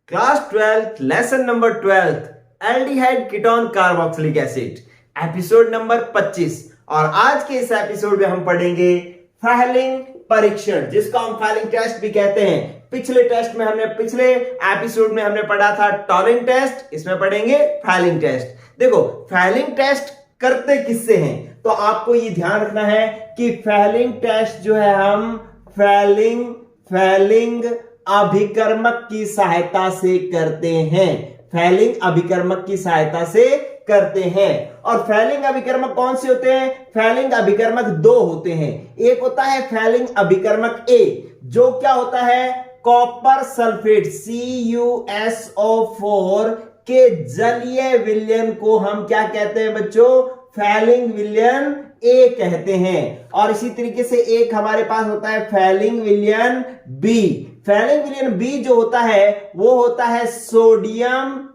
Class 12 lesson number 12 aldehyde ketone carboxylic acid episode number 25। और आज के इस एपिसोड में हम पढ़ेंगे फैलिंग परीक्षण, जिसको हम फैलिंग टेस्ट भी कहते हैं। पिछले एपिसोड में हमने पढ़ा था टॉलिंग टेस्ट, इसमें पढ़ेंगे फैलिंग टेस्ट। देखो फैलिंग टेस्ट करते किससे हैं, तो आपको ये ध्यान रखना है कि फैलिंग टेस्ट जो है हम फैलिंग अभिकर्मक की सहायता से करते हैं। फैलिंग अभिकर्मक की सहायता से करते हैं। और फैलिंग अभिकर्मक कौन से होते हैं? फैलिंग अभिकर्मक दो होते हैं। एक होता है फैलिंग अभिकर्मक ए, जो क्या होता है कॉपर सल्फेट CuSO4 के जलीय विलयन को हम क्या कहते हैं बच्चों? फैलिंग विलयन ए कहते हैं। और इसी तरीके से एक हमारे पास होता है फैलिंग विलयन बी। फैलिंग विलयन बी जो होता है वो होता है सोडियम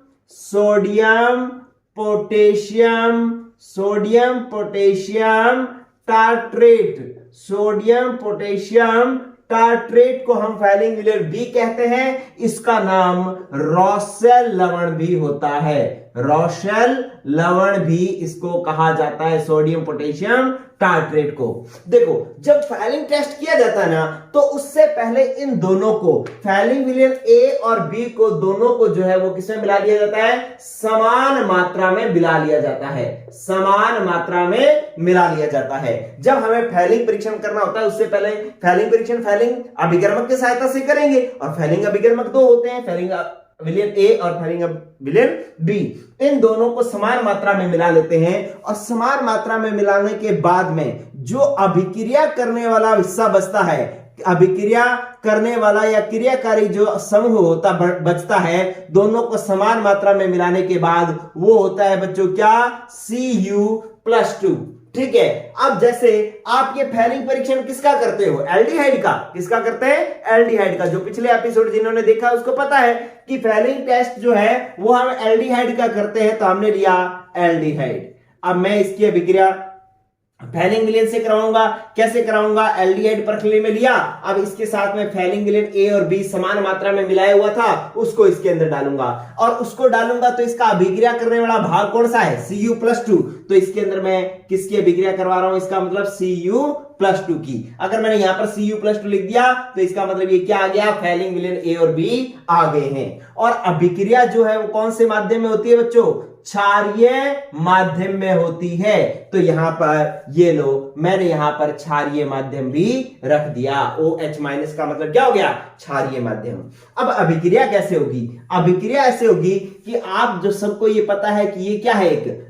पोटेशियम टार्ट्रेट को हम फैलिंग विलयन बी कहते हैं। इसका नाम रोसेल लवण भी होता है। रोसेल लवण भी इसको कहा जाता है, सोडियम पोटेशियम टार्ट्रेट को। देखो जब फैलिंग टेस्ट किया जाता है ना, तो उससे पहले इन दोनों को, फैलिंग विलयन ए और बी को, दोनों को जो है वो किसमें मिला लिया जाता है? समान मात्रा में मिला लिया जाता है। समान मात्रा में मिला लिया जाता है। जब हमें फैलिंग परीक्षण करना होता है, उससे पहले फैलिंग परीक्षण फैलिंग अभिकर्मक की सहायता से करेंगे। और फैलिंग अभिकर्मक दो होते हैं, फैलिंग विलयन ए और फैलिंग विलयन बी। इन दोनों को समान मात्रा में मिला लेते हैं। और समान मात्रा में मिलाने के बाद में जो अभिक्रिया करने वाला हिस्सा बचता है, अभिक्रिया करने वाला या क्रियाकारी जो समूह होता बचता है, दोनों को समान मात्रा में मिलाने के बाद वो होता है बच्चों क्या? Cu+2। ठीक है। अब जैसे आप ये फैलिंग परीक्षण किसका करते हो? एल्डिहाइड का। किसका करते हैं? एल्डिहाइड का। जो पिछले एपिसोड जिन्होंने देखा उसको पता है कि फैलिंग टेस्ट जो है वो हम एल्डिहाइड का करते हैं, तो हमने लिया एल्डिहाइड। अब मैं इसकी अभिक्रिया फैलिंग विलयन से कराऊंगा। कैसे कराऊंगा? एल्डिहाइड प्रणाली में लिया। अब इसके साथ में फैलिंग विलयन ए और बी समान मात्रा में मिलाया हुआ था, उसको इसके अंदर डालूंगा। और उसको डालूंगा तो इसका अभिक्रिया करने वाला भाग कौन सा है? Cu+2। तो इसके अंदर मैं किसकी अभिक्रिया करवा रहा हूं? इसका मतलब Cu+2 की। अगर मैंने यहां पर Cu+2 लिख दिया तो इसका मतलब ये क्या आ गया? फैलिंग विलयन ए और बी आ गए हैं। और अभिक्रिया जो है वो कौन से माध्यम में होती है बच्चों? क्षारीय माध्यम में होती है। तो यहां पर ये लो, मैंने यहां पर क्षारीय माध्यम भी रख दिया। OH- का मतलब क्या हो गया? क्षारीय माध्यम। अब अभिक्रिया कैसे होगी? अभिक्रिया ऐसे होगी कि आप जो सबको ये पता है कि ये क्या है? एक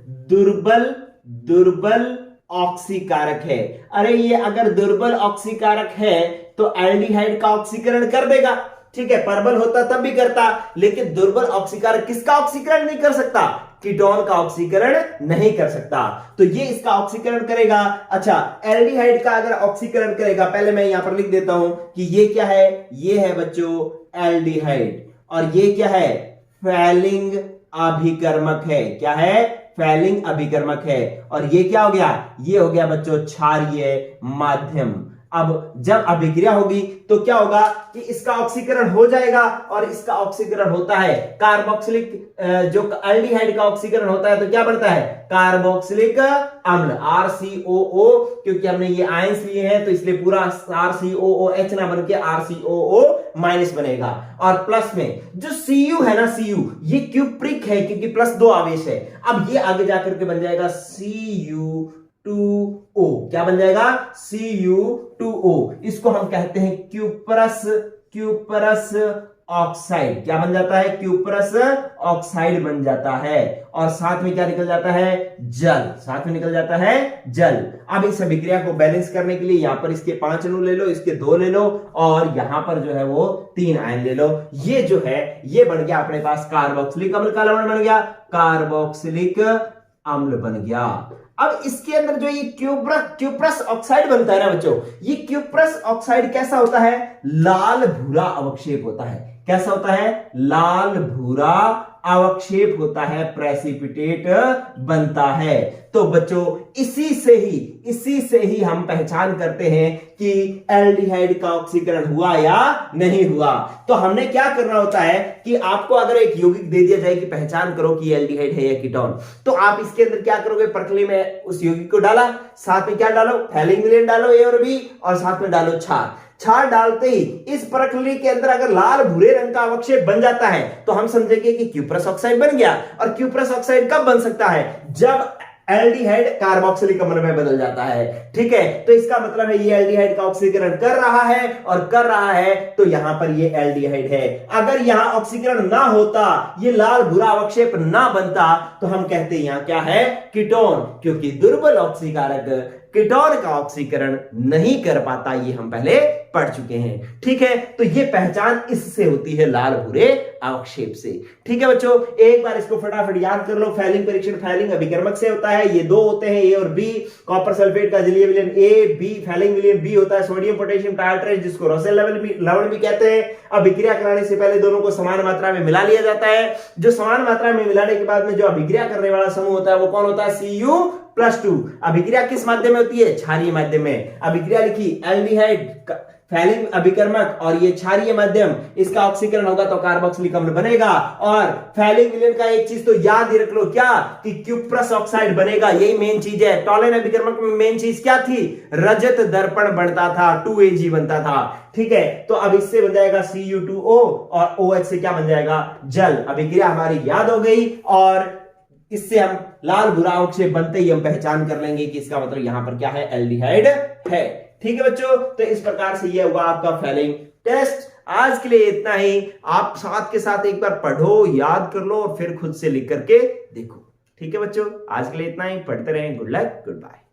दुर्बल ऑक्सीकारक है। अरे ये अगर दुर्बल ऑक्सीकारक है तो एल्डिहाइड का ऑक्सीकरण कर देगा। ठीक है, प्रबल होता तब भी करता, लेकिन दुर्बल ऑक्सीकारक किसका ऑक्सीकरण नहीं कर सकता? कीटोन का ऑक्सीकरण नहीं कर सकता। तो ये इसका ऑक्सीकरण करेगा। अच्छा, एल्डिहाइड का अगर ऑक्सीकरण करेगा, पहले मैं यहां पर लिख देता हूं कि ये क्या है? ये है बच्चों एल्डिहाइड। और ये क्या है? फैलिंग अभिकर्मक है। क्या है? फैलिंग अभिकर्मक है। और ये क्या हो गया? ये हो गया बच्चों क्षारीय माध्यम। अब जब अभिक्रिया होगी तो क्या होगा कि इसका ऑक्सीकरण हो जाएगा। और इसका ऑक्सीकरण होता है कार्बोक्सिलिक, जो एल्डिहाइड का ऑक्सीकरण होता है तो क्या बनता है? कार्बोक्सिलिक अम्ल RCOO। क्योंकि हमने ये आयंस लिए हैं तो इसलिए पूरा RCOOH ना बन के RCOO- बनेगा। और प्लस में जो Cu है ना, Cu ये क्यूप्रिक है क्योंकि +2 आवेश है। अब ये आगे जाकर के बन जाएगा Cu2O। क्या बन जाएगा? Cu2O। इसको हम कहते हैं क्यूपरस ऑक्साइड। क्या बन जाता है? क्यूपरस ऑक्साइड बन जाता है। और साथ में क्या निकल जाता है? जल। साथ में निकल जाता है जल। अब इस अभिक्रिया को बैलेंस करने के लिए यहां पर इसके 5 अणु ले लो, इसके 2 ले लो, और यहां पर जो है वो 3 आयन ले लो। ये जो है ये बन गया अपने पास कार्बोक्सिलिक अम्ल का लवण बन गया, कार्बोक्सिलिक अम्ल बन गया। अब इसके अंदर जो ये क्यूप्रस ऑक्साइड बनता है ना बच्चों, ये क्यूप्रस ऑक्साइड कैसा होता है? लाल भूरा अवक्षेप होता है। कैसा होता है? लाल भूरा अवक्षेप होता है, प्रेसिपिटेट बनता है। तो बच्चों इसी से ही हम पहचान करते हैं कि एल्डिहाइड का ऑक्सीकरण हुआ या नहीं हुआ। तो हमने क्या करना होता है कि आपको अगर एक यौगिक दे दिया जाए कि पहचान करो कि एल्डिहाइड है या कीटोन, तो आप इसके अंदर क्या करोगे, परखली में उस यौगिक को डाला, साथ में क्या डालो, फैलिंग विलेन डालो ए और बी, और साथ में डालो क्षार डालते ही इस परखली के अंदर अगर लाल भूरे रंग का अवक्षेप बन जाता है तो हम समझेंगे कि क्यूप्रस ऑक्साइड बन गया। और क्यूप्रस ऑक्साइड कब बन सकता है, जब एल्डिहाइड कार्बोक्सिलिक अम्ल में बदल जाता है। ठीक है, तो इसका मतलब है ये एल्डिहाइड का ऑक्सीकरण कर रहा है, और कर रहा है तो यहां पर ये एल्डिहाइड है। अगर यहां ऑक्सीकरण ना होता, ये लाल भूरा अवक्षेप ना बनता, तो हम कहते हैं यहां क्या है, कीटोन, क्योंकि दुर्बल ऑक्सीकारक कीटोन का ऑक्सीकरण नहीं कर पाता, ये हम पहले पढ़ चुके हैं। ठीक है, तो ये पहचान इससे होती है, लाल भूरे अवक्षेप से। ठीक है बच्चों, एक बार इसको फटाफट याद कर लो। फैलिंग परीक्षण फैलिंग अभिकर्मक से होता है, ये दो होते हैं, ए और बी। कॉपर सल्फेट का जलीय विलयन ए, बी फैलिंग विलयन बी होता है। सोडियम पोटेशियम टार्ट्रेट, जिसको रोसेल लवण भी कहते हैं। अभिक्रिया कराने से पहले दोनों को समान मात्रा में मिला लिया जाता है। जो समान मात्रा में मिलाने के बाद में जो अभिक्रिया करने वाला समूह होता है वो कौन होता है, Cu+2। अभिक्रिया किस माध्यम में होती है, क्षारीय माध्यम में। अभिक्रिया लिखी, एल्डिहाइड फैलिंग अभिकर्मक और ये क्षारीय माध्यम, इसका ऑक्सीकरण होगा तो कार्बोक्सिलिक अम्ल बनेगा। और फैलिंग विलयन का एक चीज तो याद ही रख लो, क्या, कि क्यूप्रस ऑक्साइड बनेगा, यही मेन चीज है। टॉलेन अभिकर्मक में मेन चीज क्या थी, रजत दर्पण बनता था, 2Ag बनता था। ठीक है, तो अब इससे बन जाएगा Cu2O, और OH से क्या बन जाएगा, जल। अभिक्रिया हमारी याद हो गई, और इससे हम लाल भूरा अवक्षेप बनते ही हम पहचान कर लेंगे कि इसका मतलब यहां पर क्या है, एल्डिहाइड है। ठीक है बच्चों, तो इस प्रकार से यह हुआ आपका फैलिंग टेस्ट। आज के लिए इतना ही। आप साथ के साथ एक बार पढ़ो, याद कर लो, और फिर खुद से लिख करके देखो। ठीक है बच्चों, आज के लिए इतना ही। पढ़ते रहें। Good luck, good bye.